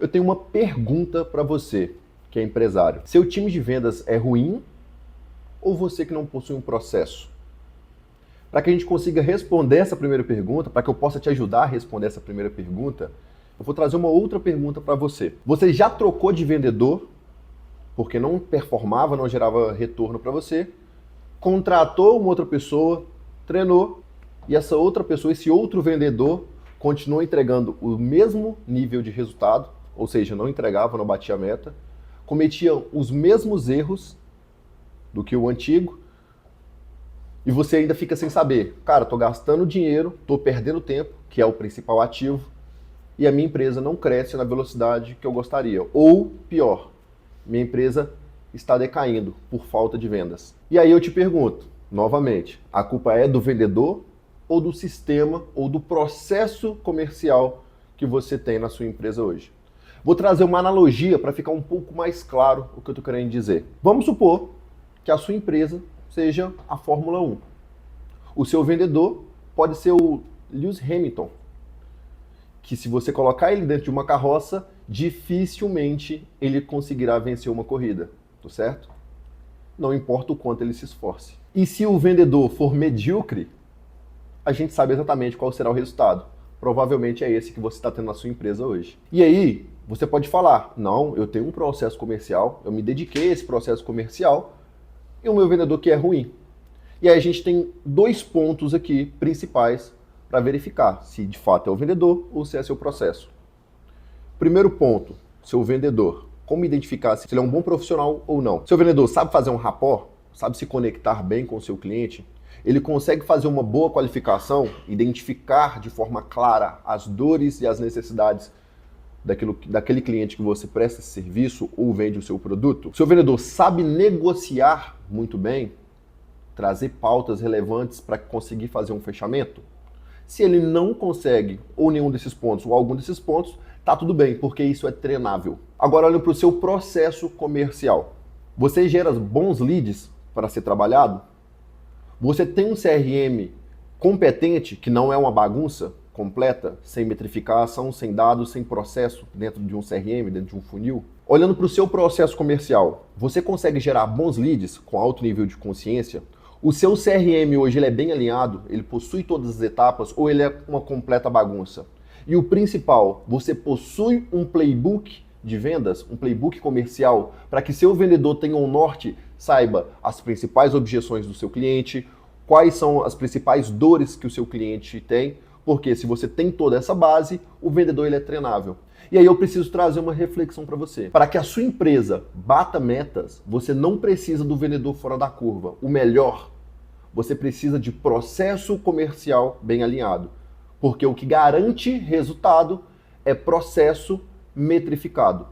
Eu tenho uma pergunta para você, que é empresário. Seu time de vendas é ruim ou você que não possui um processo? Para que a gente consiga responder essa primeira pergunta, para que eu possa te ajudar a responder essa primeira pergunta, eu vou trazer uma outra pergunta para você. Você já trocou de vendedor porque não performava, não gerava retorno para você, contratou uma outra pessoa, treinou, e essa outra pessoa, esse outro vendedor, continuou entregando o mesmo nível de resultado, ou seja, não entregava, não batia a meta, cometia os mesmos erros do que o antigo, e você ainda fica sem saber, cara, tô gastando dinheiro, tô perdendo tempo, que é o principal ativo, e a minha empresa não cresce na velocidade que eu gostaria. Ou, pior, minha empresa está decaindo por falta de vendas. E aí eu te pergunto, novamente, a culpa é do vendedor ou do sistema ou do processo comercial que você tem na sua empresa hoje? Vou trazer uma analogia para ficar um pouco mais claro o que eu estou querendo dizer. Vamos supor que a sua empresa seja a Fórmula 1. O seu vendedor pode ser o Lewis Hamilton, que se você colocar ele dentro de uma carroça, dificilmente ele conseguirá vencer uma corrida, tá certo? Não importa o quanto ele se esforce. E se o vendedor for medíocre, a gente sabe exatamente qual será o resultado. Provavelmente é esse que você está tendo na sua empresa hoje. E aí, você pode falar, não, eu tenho um processo comercial, eu me dediquei a esse processo comercial, e o meu vendedor que é ruim. E aí a gente tem dois pontos aqui principais para verificar se de fato é o vendedor ou se é seu processo. Primeiro ponto, seu vendedor. Como identificar se ele é um bom profissional ou não? Seu vendedor sabe fazer um rapport? Sabe se conectar bem com o seu cliente? Ele consegue fazer uma boa qualificação, identificar de forma clara as dores e as necessidades daquele cliente que você presta esse serviço ou vende o seu produto? Seu vendedor sabe negociar muito bem, trazer pautas relevantes para conseguir fazer um fechamento? Se ele não consegue ou nenhum desses pontos ou algum desses pontos, tá tudo bem, porque isso é treinável. Agora olha para o seu processo comercial. Você gera bons leads para ser trabalhado? Você tem um CRM competente, que não é uma bagunça completa, sem metrificação, sem dados, sem processo dentro de um CRM, dentro de um funil? Olhando para o seu processo comercial, você consegue gerar bons leads com alto nível de consciência? O seu CRM hoje ele é bem alinhado? Ele possui todas as etapas ou ele é uma completa bagunça? E o principal, você possui um playbook de vendas, um playbook comercial, para que seu vendedor tenha um norte, saiba as principais objeções do seu cliente, quais são as principais dores que o seu cliente tem, porque se você tem toda essa base, o vendedor ele é treinável. E aí eu preciso trazer uma reflexão para você. Para que a sua empresa bata metas, você não precisa do vendedor fora da curva. O melhor, você precisa de processo comercial bem alinhado. Porque o que garante resultado é processo metrificado.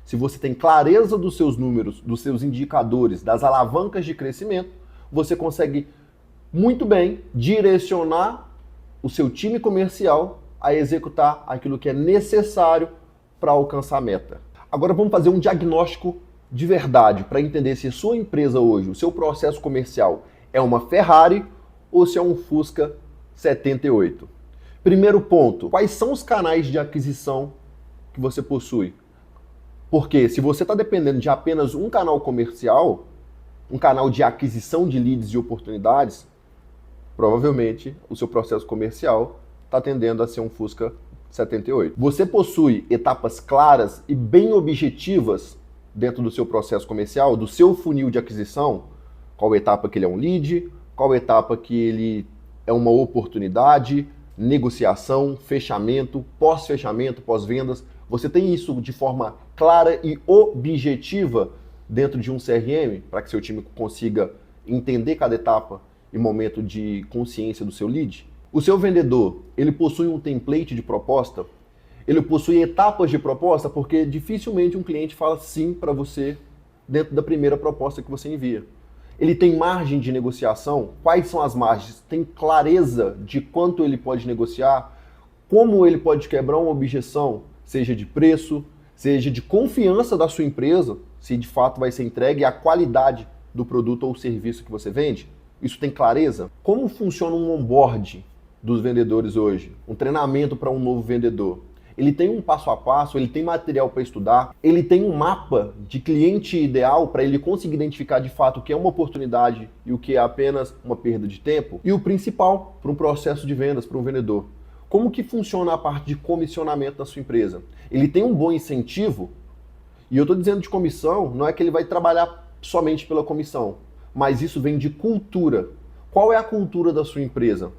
Se você tem clareza dos seus números, dos seus indicadores, das alavancas de crescimento, você consegue muito bem direcionar o seu time comercial a executar aquilo que é necessário para alcançar a meta. Agora vamos fazer um diagnóstico de verdade para entender se a sua empresa hoje, o seu processo comercial é uma Ferrari ou se é um Fusca 78. Primeiro ponto, quais são os canais de aquisição que você possui? Porque se você está dependendo de apenas um canal comercial, um canal de aquisição de leads e oportunidades, provavelmente o seu processo comercial está tendendo a ser um Fusca 78. Você possui etapas claras e bem objetivas dentro do seu processo comercial, do seu funil de aquisição? Qual etapa que ele é um lead, qual etapa que ele é uma oportunidade, negociação, fechamento, pós-fechamento, pós-vendas. Você tem isso de forma clara e objetiva dentro de um CRM para que seu time consiga entender cada etapa e momento de consciência do seu lead? O seu vendedor, ele possui um template de proposta? Ele possui etapas de proposta? Porque dificilmente um cliente fala sim para você dentro da primeira proposta que você envia. Ele tem margem de negociação? Quais são as margens? Tem clareza de quanto ele pode negociar? Como ele pode quebrar uma objeção, seja de preço, seja de confiança da sua empresa, se de fato vai ser entregue a qualidade do produto ou serviço que você vende? Isso tem clareza? Como funciona um onboard dos vendedores hoje? Um treinamento para um novo vendedor? ele tem um passo a passo, ele tem material para estudar, ele tem um mapa de cliente ideal para ele conseguir identificar de fato o que é uma oportunidade e o que é apenas uma perda de tempo. E o principal para um processo de vendas, para um vendedor, como que funciona a parte de comissionamento da sua empresa? Ele tem um bom incentivo, e eu estou dizendo de comissão, não é que ele vai trabalhar somente pela comissão, mas isso vem de cultura. Qual é a cultura da sua empresa?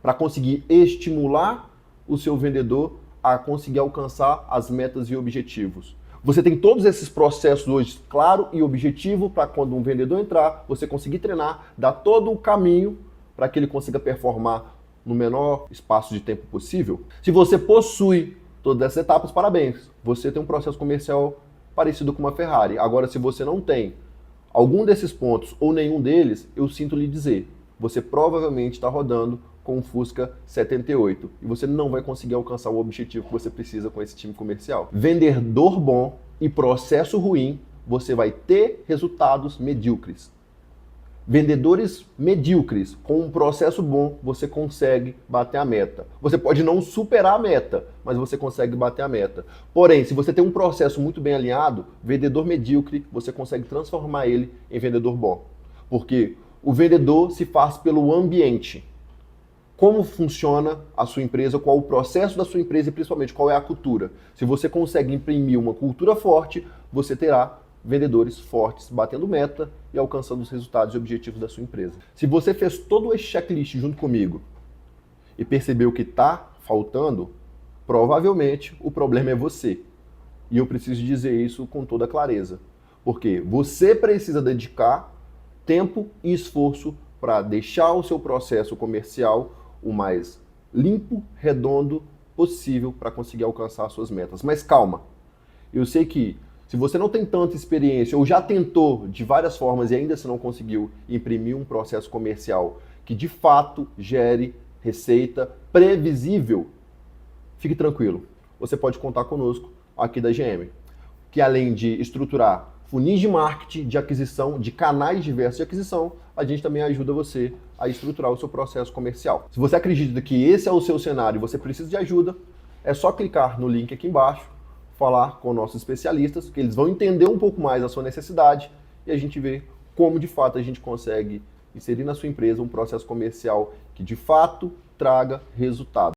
Para conseguir estimular o seu vendedor a conseguir alcançar as metas e objetivos. Você tem todos esses processos hoje claro e objetivo para quando um vendedor entrar, você conseguir treinar, dar todo o caminho para que ele consiga performar no menor espaço de tempo possível. Se você possui todas essas etapas, parabéns. Você tem um processo comercial parecido com uma Ferrari. Agora, se você não tem algum desses pontos ou nenhum deles, eu sinto lhe dizer, você provavelmente está rodando com um Fusca 78 e você não vai conseguir alcançar o objetivo que você precisa com esse time comercial. Vendedor bom e processo ruim, você vai ter resultados medíocres. Vendedores medíocres com um processo bom, você consegue bater a meta. Você pode não superar a meta, mas você consegue bater a meta. Porém, se você tem um processo muito bem alinhado, vendedor medíocre, você consegue transformar ele em vendedor bom. Porque o vendedor se faz pelo ambiente. Como funciona a sua empresa, qual o processo da sua empresa e principalmente qual é a cultura. Se você consegue imprimir uma cultura forte, você terá vendedores fortes batendo meta e alcançando os resultados e objetivos da sua empresa. Se você fez todo esse checklist junto comigo e percebeu que está faltando, provavelmente o problema é você. E eu preciso dizer isso com toda clareza. Porque você precisa dedicar tempo e esforço para deixar o seu processo comercial o mais limpo, redondo possível para conseguir alcançar suas metas. Mas calma, eu sei que se você não tem tanta experiência ou já tentou de várias formas e ainda se não conseguiu imprimir um processo comercial que de fato gere receita previsível, fique tranquilo. Você pode contar conosco aqui da GM, que além de estruturar funis de marketing, de aquisição, de canais diversos de aquisição, a gente também ajuda você a estruturar o seu processo comercial. Se você acredita que esse é o seu cenário e você precisa de ajuda, é só clicar no link aqui embaixo, falar com nossos especialistas, que eles vão entender um pouco mais a sua necessidade e a gente vê como de fato a gente consegue inserir na sua empresa um processo comercial que de fato traga resultado.